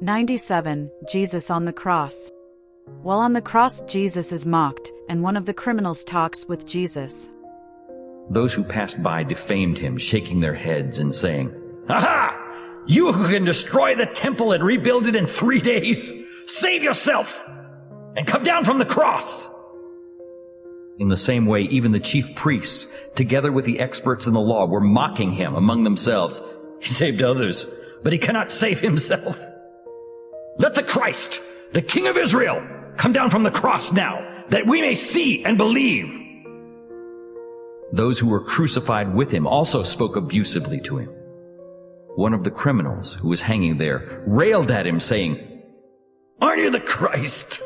97. Jesus on the cross. While on the cross, Jesus is mocked, and one of the criminals talks with Jesus. Those who passed by defamed him, shaking their heads and saying, "Aha! You who can destroy the temple and rebuild it in 3 days, save yourself and come down from the cross." In the same way, even the chief priests, together with the experts in the law, were mocking him among themselves. "He saved others, but he cannot save himself. Let the Christ, the King of Israel, come down from the cross now, that we may see and believe." Those who were crucified with him also spoke abusively to him. One of the criminals who was hanging there railed at him, saying, "Aren't you the Christ?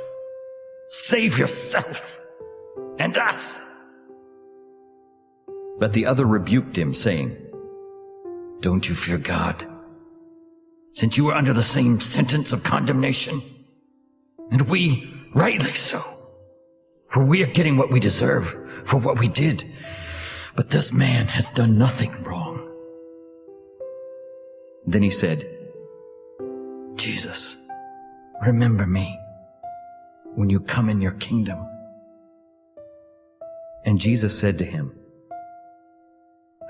Save yourself and us." But the other rebuked him, saying, "Don't you fear God, since you are under the same sentence of condemnation? And we, rightly so, for we are getting what we deserve for what we did. But this man has done nothing wrong." Then he said, "Jesus, remember me when you come in your kingdom." And Jesus said to him,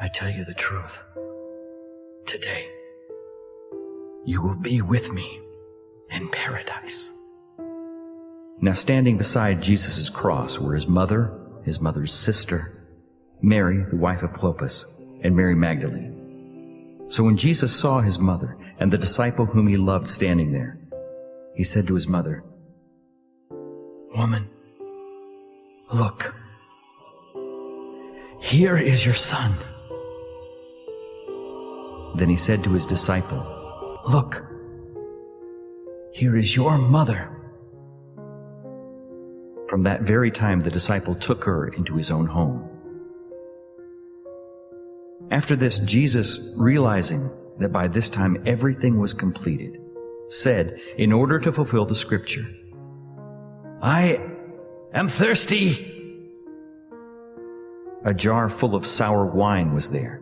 "I tell you the truth. Today, you will be with me in paradise." Now standing beside Jesus' cross were his mother, his mother's sister, Mary, the wife of Clopas, and Mary Magdalene. So when Jesus saw his mother and the disciple whom he loved standing there, he said to his mother, "Woman, look, here is your son." Then he said to his disciple, "Look, here is your mother." From that very time, the disciple took her into his own home. After this, Jesus, realizing that by this time everything was completed, said, in order to fulfill the scripture, "I am thirsty." A jar full of sour wine was there.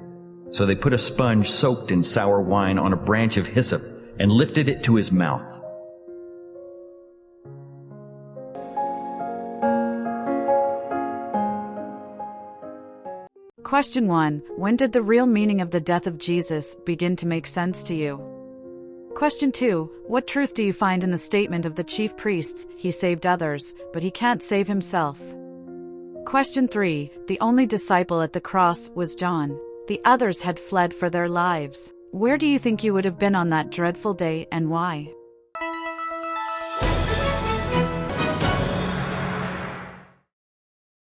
So they put a sponge soaked in sour wine on a branch of hyssop and lifted it to his mouth. Question 1. When did the real meaning of the death of Jesus begin to make sense to you? Question 2. What truth do you find in the statement of the chief priests, "He saved others, but he can't save himself"? Question 3. The only disciple at the cross was John. The others had fled for their lives. Where do you think you would have been on that dreadful day, and why?